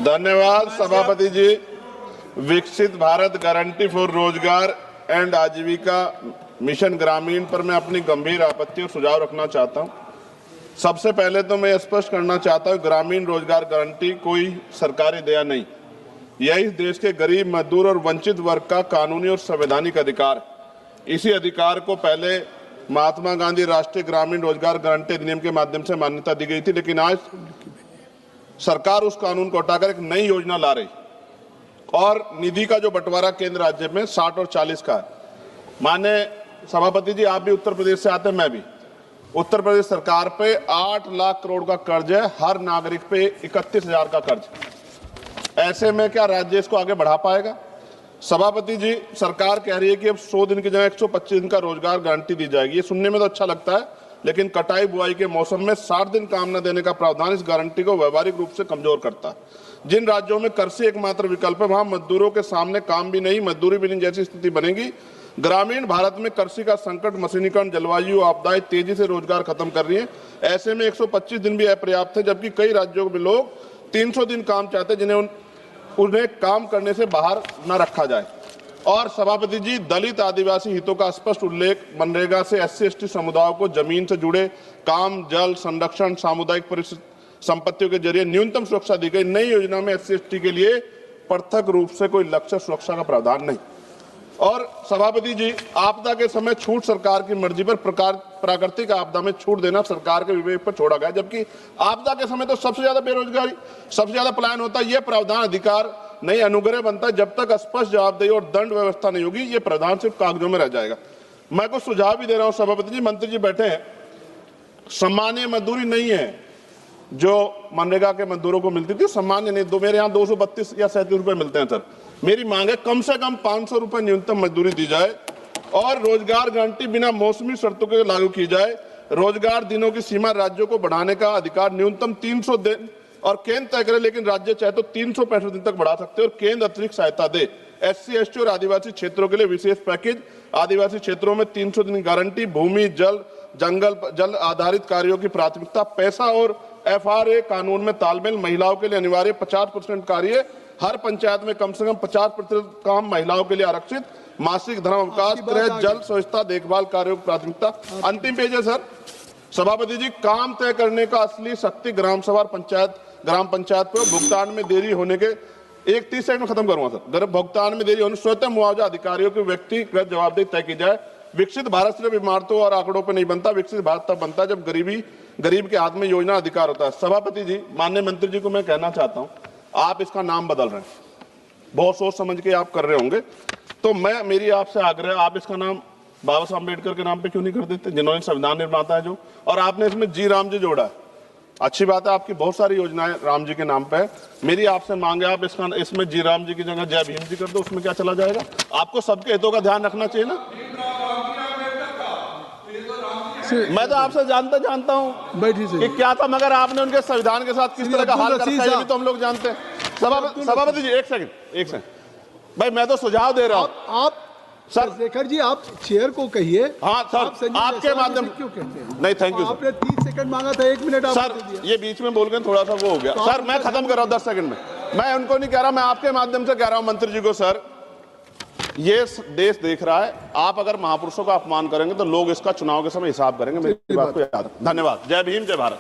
धन्यवाद सभापति जी। विकसित भारत गारंटी फॉर रोजगार एंड आजीविका मिशन ग्रामीण पर मैं अपनी गंभीर आपत्ति और सुझाव रखना चाहता हूं। सबसे पहले तो मैं स्पष्ट करना चाहता हूं, ग्रामीण रोजगार गारंटी कोई सरकारी दया नहीं, यह इस देश के गरीब, मजदूर और वंचित वर्ग का कानूनी और संवैधानिक अधिकार। इसी अधिकार को पहले महात्मा गांधी राष्ट्रीय ग्रामीण रोजगार गारंटी अधिनियम के माध्यम से मान्यता दी गई थी, लेकिन आज सरकार उस कानून को हटाकर एक नई योजना ला रही और निधि का जो बंटवारा केंद्र राज्य में 60 और 40 का है। माननीय सभापति जी, आप भी उत्तर प्रदेश से आते हैं, मैं भी। उत्तर प्रदेश सरकार पे 8 लाख करोड़ का कर्ज है, हर नागरिक पे 31,000 का कर्ज। ऐसे में क्या राज्य इसको आगे बढ़ा पाएगा? सभापति जी, सरकार कह रही है कि अब 100 दिन की जगह 125 दिन का रोजगार गारंटी दी जाएगी। ये सुनने में तो अच्छा लगता है, लेकिन कटाई बुआई के मौसम में 60 दिन काम न देने का प्रावधान इस गारंटी को व्यवहारिक रूप से कमजोर करता है। जिन राज्यों में कृषि एकमात्र विकल्प है, वहां मजदूरों के सामने काम भी नहीं, मजदूरी भी नहीं जैसी स्थिति बनेगी। ग्रामीण भारत में कृषि का संकट, मशीनीकरण, जलवायु आपदाएं तेजी से रोजगार खत्म कर रही है। ऐसे में 125 दिन भी अपर्याप्त है, जबकि कई राज्यों में लोग 300 दिन काम चाहते हैं, जिन्हें उन्हें काम करने से बाहर न रखा जाए। और सभापति जी, दलित आदिवासी हितों का स्पष्ट उल्लेख, मनरेगा से SC/ST समुदायों को जमीन से जुड़े काम, जल संरक्षण, सामुदायिक संपत्तियों के जरिए न्यूनतम सुरक्षा दी गई। नई योजना में SC/ST के लिए पृथक रूप से कोई लक्ष्य सुरक्षा का प्रावधान नहीं। और सभापति जी, आपदा के समय छूट सरकार की मर्जी पर, प्राकृतिक आपदा में छूट देना सरकार के विवेक पर छोड़ा गया, जबकि आपदा के समय तो सबसे ज्यादा बेरोजगारी, सबसे ज्यादा पलायन होता है। यह प्रावधान अधिकार नहीं, अनुग्रह बनता है। जब तक स्पष्ट जवाबदेही और दंड व्यवस्था नहीं होगी, ये प्रावधान सिर्फ कागजों में रह जाएगा। मैं कुछ सुझाव भी दे रहा हूं सभापति जी, मंत्री जी बैठे हैं। सामान्य मजदूरी नहीं है जो मनरेगा के मजदूरों को मिलती थी, सामान्य नहीं। मेरे यहाँ 232 या 37 रुपए मिलते हैं सर। मेरी मांग है कम से कम 500 रुपए न्यूनतम मजदूरी दी जाए और रोजगार गारंटी बिना मौसमी शर्तों के लागू की जाए। रोजगार दिनों की सीमा राज्यों को बढ़ाने का अधिकार न्यूनतम 300 दिन और केंद्र तय करे, लेकिन राज्य चाहे तो 365 दिन तक बढ़ा सकते हैं और केंद्र अतिरिक्त सहायता दे। SC/ST और आदिवासी क्षेत्रों के लिए विशेष पैकेज, आदिवासी क्षेत्रों में 300 दिन गारंटी, भूमि, जल, जल आधारित कार्यों की प्राथमिकता, पैसा और FRA कानून में तालमेल, महिलाओं के लिए अनिवार्य 50% कार्य, हर पंचायत में कम से कम 50% काम महिलाओं के लिए आरक्षित, मासिक धर्म अवकाश, गृह, जल, स्वच्छता, देखभाल कार्यों की प्राथमिकता। अंतिम पेज है सर। सभापति जी, काम तय करने का असली शक्ति ग्राम सभा, ग्राम पंचायत पर भुगतान में देरी होने के 30 सेकंड में खत्म करूंगा सर। भुगतान में देरी होने स्वतः मुआवजा अधिकारियों की व्यक्तिगत जवाबदेही तय की जाए। विकसित भारत सिर्फ इमारतों और आंकड़ों पर नहीं बनता, विकसित भारत तब बनता है जब गरीब के हाथ में योजना अधिकार होता है। सभापति जी, माननीय मंत्री जी को मैं कहना चाहता हूं, आप इसका नाम बदल रहे हैं, बहुत सोच समझ के आप कर रहे होंगे, तो मेरी आपसे आग्रह, आप इसका नाम बाबा साहब अम्बेडकर के नाम पे क्यों नहीं कर देते, जिन्होंने संविधान निर्माता है जो, और आपने इसमें जी राम जी जोड़ा है। अच्छी बात है, आपकी बहुत सारी योजनाएं राम जी के नाम पे है। मेरी आपसे मांग है, आप इसमें जी राम जी की जगह जय भीम जी कर दो, उसमें क्या चला जाएगा? आपको सबके हितों का ध्यान रखना चाहिए ना। मैं तो आपसे जानता हूं कि क्या था, मगर आपने उनके संविधान के साथ किस तरह का हाल कर रखा है, ये भी तो हम लोग जानते हैं। सभापति जी, एक सेकंड भाई, मैं तो सुझाव दे रहा हूं। आप सर शेखर जी, आप चेयर को कहिए। हाँ सर, आपके माध्यम क्यों कहते हैं? नहीं, थैंक यू। आपने 30 सेकंड मांगा था, 1 मिनट आपने दे दिया। ये बीच में बोल के थोड़ा सा वो हो गया तो सर, मैं खत्म कर रहा हूं 10 सेकंड में। मैं उनको नहीं कह रहा, मैं आपके माध्यम से कह रहा हूं मंत्री जी को, सर ये देश देख रहा है, आप अगर महापुरुषों का अपमान करेंगे तो लोग इसका चुनाव के समय हिसाब करेंगे। मेरी बात को याद रखें। धन्यवाद। जय भीम, जय भारत।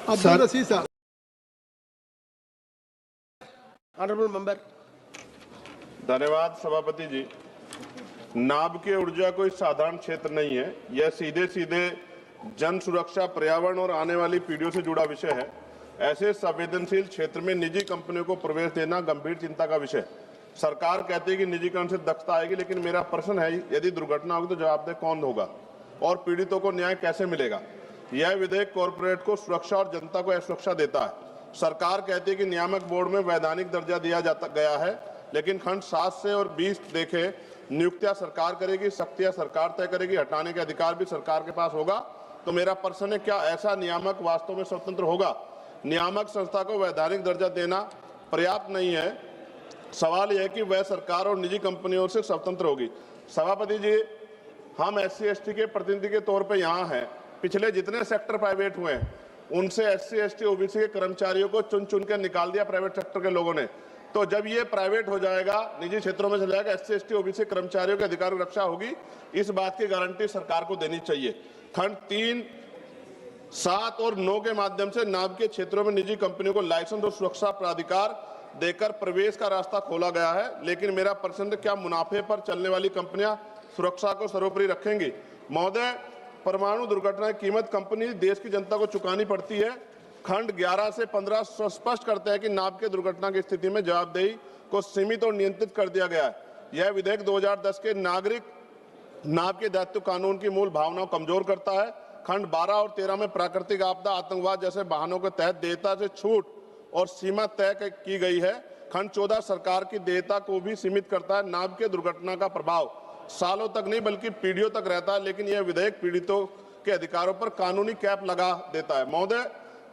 धन्यवाद सभापति जी। नाभिकीय ऊर्जा कोई साधारण क्षेत्र नहीं है, यह सीधे सीधे जन सुरक्षा, पर्यावरण और आने वाली पीढ़ियों से जुड़ा विषय है। ऐसे संवेदनशील क्षेत्र में निजी कंपनियों को प्रवेश देना गंभीर चिंता का विषय है। सरकार कहती है कि निजीकरण से दक्षता आएगी, लेकिन मेरा प्रश्न है, यदि दुर्घटना होगी तो जवाबदेह कौन होगा और पीड़ितों को न्याय कैसे मिलेगा? यह विधेयक कॉर्पोरेट को सुरक्षा और जनता को असुरक्षा देता है। सरकार कहती है कि नियामक बोर्ड में वैधानिक दर्जा दिया गया है, लेकिन खंड 7 से और 20 देखे, नियुक्तियां सरकार करेगी, शक्तियां सरकार तय करेगी, हटाने के अधिकार भी सरकार के पास होगा। तो मेरा प्रश्न है, क्या ऐसा नियामक वास्तव में स्वतंत्र होगा? नियामक संस्था को वैधानिक दर्जा देना पर्याप्त नहीं है। सवाल यह है कि वह सरकार और निजी कंपनियों से स्वतंत्र होगी। सभापति जी, हम SC/ST के प्रतिनिधि के तौर पे यहाँ हैं। पिछले जितने सेक्टर प्राइवेट हुए हैं, उनसे SC ST OBC के कर्मचारियों को चुन चुन के निकाल दिया प्राइवेट सेक्टर के लोगों ने। तो जब ये प्राइवेट हो जाएगा, निजी क्षेत्रों में चला जाएगा, SC ST OBC कर्मचारियों के अधिकारों की रक्षा होगी, इस बात की गारंटी सरकार को देनी चाहिए। खंड 3, 7 और 9 के माध्यम से नाभ के क्षेत्रों में निजी कंपनियों को लाइसेंस और सुरक्षा प्राधिकार देकर प्रवेश का रास्ता खोला गया है। लेकिन मेरा प्रश्न, क्या मुनाफे पर चलने वाली कंपनियां सुरक्षा को सर्वोपरि रखेंगी? महोदय, परमाणु दुर्घटना की कीमत कंपनी देश की जनता को चुकानी पड़ती है। खंड 11 से 15 स्पष्ट करते हैं कि नाभ के दुर्घटना की स्थिति में जवाबदेही को सीमित और नियंत्रित कर दिया गया है। यह विधेयक 2010 के नागरिक नाभ के दायित्व कानून की मूल भावना को कमजोर करता है। खंड 12 और 13 में प्राकृतिक आपदा, आतंकवाद जैसे वाहनों के तहत देयता से छूट और सीमा तय की गई है। खंड 14 सरकार की देयता को भी सीमित करता है। नाभ के दुर्घटना का प्रभाव सालों तक नहीं बल्कि पीढ़ियों तक रहता है, लेकिन यह विधेयक पीड़ितों के अधिकारों पर कानूनी कैप लगा देता है। महोदय,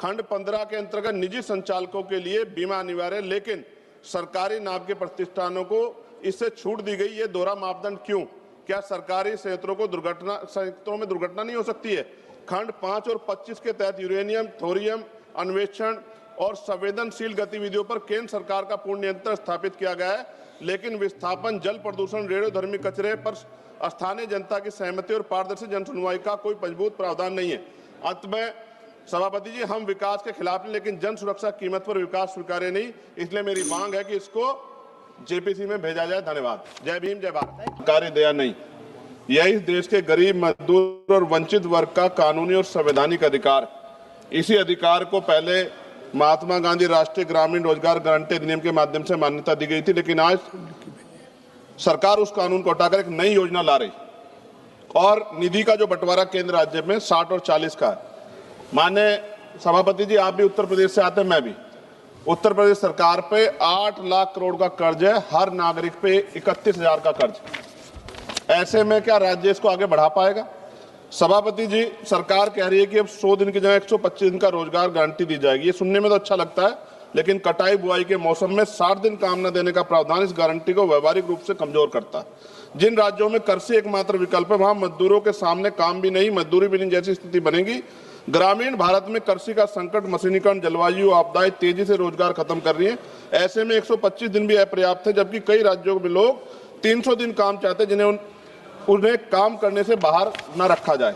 खंड 15 के अंतर्गत निजी संचालकों के लिए बीमा अनिवार्य है, लेकिन सरकारी नाभ के प्रतिष्ठानों को इससे छूट दी गई। ये दोहरा मापदंड क्यों? क्या सरकारी संयंत्रों में दुर्घटना नहीं हो सकती है? खंड 5 और 25 के तहत यूरेनियम, थोरियम अन्वेषण और संवेदनशील गतिविधियों पर केंद्र सरकार का पूर्ण नियंत्रण स्थापित किया गया है, लेकिन विस्थापन, जल प्रदूषण, रेडियोधर्मी कचरे पर स्थानीय जनता की सहमति और पारदर्शी जन सुनवाई का कोई मजबूत प्रावधान नहीं है। अंत में सभापति जी, हम विकास के खिलाफ नहीं, लेकिन जन सुरक्षा कीमत पर विकास स्वीकार्य नहीं। इसलिए मेरी मांग है कि इसको JPC में भेजा जाए। धन्यवाद। जय भीम, जय भारत। सरकारी दया नहीं, यह इस देश के गरीब, मजदूर और वंचित वर्ग का कानूनी और संवैधानिक अधिकार। इसी अधिकार को पहले महात्मा गांधी राष्ट्रीय ग्रामीण रोजगार गारंटी अधिनियम के माध्यम से मान्यता दी गई थी, लेकिन आज सरकार उस कानून को हटाकर एक नई योजना ला रही और निधि का जो बंटवारा केंद्र राज्य में 60 और 40 का है। माने सभापति जी, आप भी उत्तर प्रदेश से आते हैं, मैं भी। उत्तर प्रदेश सरकार पे 8 लाख करोड़ का कर्ज है, हर नागरिक पे 31,000 का कर्ज। ऐसे में क्या राज्य इसको आगे बढ़ा पाएगा? सभापति जी, सरकार कह रही है कि अब 100 दिन की जगह 125 दिन का रोजगार गारंटी दी जाएगी। ये सुनने में तो अच्छा लगता है, लेकिन कटाई बुआई के मौसम में 60 दिन काम न देने का प्रावधान इस गारंटी को व्यवहारिक रूप से कमजोर करता है। जिन राज्यों में कृषि एकमात्र विकल्प है, वहां मजदूरों के सामने काम भी नहीं, मजदूरी भी नहीं जैसी स्थिति बनेगी। ग्रामीण भारत में कृषि का संकट, मशीनीकरण, जलवायु आपदाएं तेजी से रोजगार खत्म कर रही है। ऐसे में 125 दिन भी अपर्याप्त है, जबकि कई राज्यों में लोग 300 दिन काम चाहते हैं, जिन्हें उन्हें काम करने से बाहर न रखा जाए।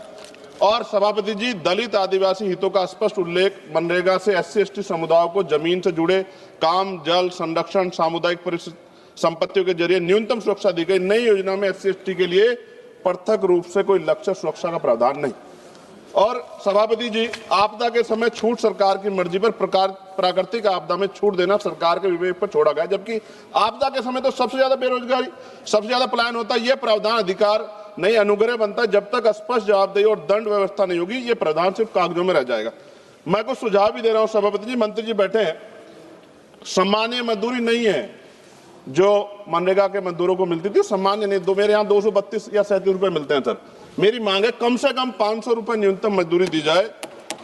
और सभापति जी, दलित आदिवासी हितों का स्पष्ट उल्लेख, मनरेगा से SC ST समुदायों को जमीन से जुड़े काम, जल संरक्षण, सामुदायिक संपत्तियों के जरिए न्यूनतम सुरक्षा दी गई। नई योजना में SC ST के लिए पृथक रूप से कोई लक्ष्य सुरक्षा का प्रावधान नहीं। और सभापति जी, आपदा के समय छूट सरकार की मर्जी पर, प्राकृतिक आपदा में छूट देना सरकार के विवेक पर छोड़ा गया, जबकि आपदा के समय तो सबसे ज्यादा बेरोजगारी, सबसे ज्यादा पलायन होता है। यह प्रावधान अधिकार नहीं, अनुग्रह बनता है। जब तक स्पष्ट जवाबदेही और दंड व्यवस्था नहीं होगी, ये प्रावधान सिर्फ कागजों में रह जाएगा। मैं कुछ सुझाव भी दे रहा हूं सभापति जी, मंत्री जी बैठे हैं। सामान्य मजदूरी नहीं है जो मनरेगा के मजदूरों को मिलती थी, सामान्य नहीं। मेरे यहाँ 232 या 37 रुपए मिलते हैं सर। मेरी मांग है कम से कम 500 रुपए न्यूनतम मजदूरी दी जाए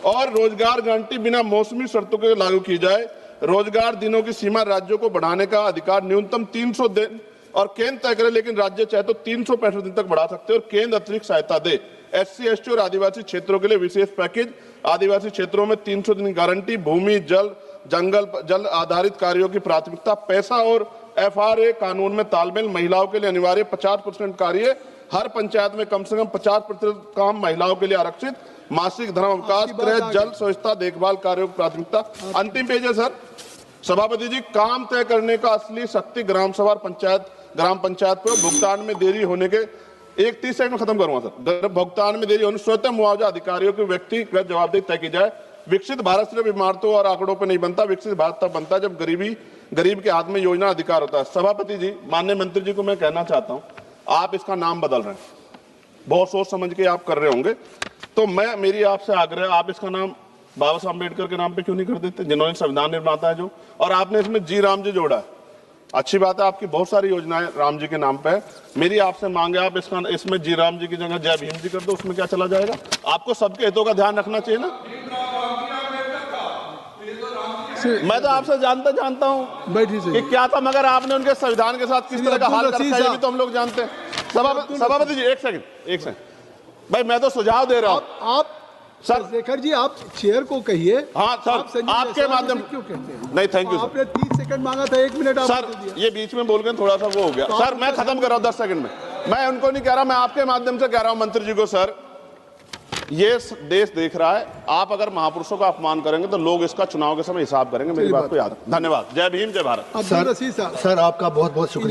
और रोजगार गारंटी बिना मौसमी शर्तों के लागू की जाए। रोजगार दिनों की सीमा राज्यों को बढ़ाने का अधिकार न्यूनतम 300 दिन और केंद्र तय करे, लेकिन राज्य चाहे तो 365 दिन तक बढ़ा सकते हैं और केंद्र अतिरिक्त सहायता दे। SC ST और आदिवासी क्षेत्रों के लिए विशेष पैकेज, आदिवासी क्षेत्रों में 300 दिन गारंटी, भूमि, जल, जल आधारित कार्यों की प्राथमिकता, पैसा और FRA कानून में तालमेल, महिलाओं के लिए अनिवार्य 50% कार्य, हर पंचायत में कम से कम 50% काम महिलाओं के लिए आरक्षित, मासिक धर्म अवकाश, गृह, जल, स्वच्छता, देखभाल कार्यों की प्राथमिकता। अंतिम पेज है सर। सभापति जी, काम तय करने का असली शक्ति ग्राम सभा, ग्राम पंचायत पर भुगतान में देरी होने के 30 सेकंड में खत्म करूंगा सर। भुगतान में देरी होने स्वतः मुआवजा अधिकारियों की व्यक्तिगत जवाबदेही तय की जाए। विकसित भारत सिर्फ इमारतों और आंकड़ों पर नहीं बनता, विकसित भारत तब बनता है जब गरीब के हाथ में योजना अधिकार होता है। सभापति जी, माननीय मंत्री जी को मैं कहना चाहता हूँ, आप इसका नाम बदल रहे हैं, बहुत सोच समझ के आप कर रहे होंगे, तो मेरी आपसे आग्रह, आप इसका नाम बाबा साहब अम्बेडकर के नाम पे क्यों नहीं कर देते, जिन्होंने संविधान निर्माता है जो, और आपने इसमें जी राम जी जोड़ा है। अच्छी बात है, आपकी बहुत सारी योजनाएं राम जी के नाम पे है। मेरी आपसे मांग है, आप इसमें जी राम जी की जगह जय भीम जी कर दो, उसमें क्या चला जाएगा? आपको सबके हितों का ध्यान रखना चाहिए ना। मैं तो आपसे जानता हूँ कि क्या था, मगर आपने उनके संविधान के साथ किस तरह का हाल कर रखा है, ये भी तो हम लोग जानते हैं। सभापति जी, एक सेकंड भाई, मैं तो सुझाव दे रहा हूँ। सर शेखर जी आप चेयर को कहिए। हाँ सर, आप संजय आपके जायसवाल माध्यम से क्यों कहते हैं? नहीं, थैंक यू सर। आपने 30 सेकंड मांगा था, 1 मिनट सर आपने दिया। ये बीच में बोल गए, थोड़ा सा वो हो गया। सर मैं खत्म कर रहा हूँ 10 सेकंड में। मैं उनको नहीं कह रहा, मैं आपके माध्यम से कह रहा हूँ मंत्री जी को, सर ये देश देख रहा है, आप अगर महापुरुषों का अपमान करेंगे तो लोग इसका चुनाव के समय हिसाब करेंगे। मेरी बात को याद रखें। धन्यवाद। जय भीम, जय भारत। अब्दुल रशीद साहब। सर आपका बहुत बहुत शुक्रिया।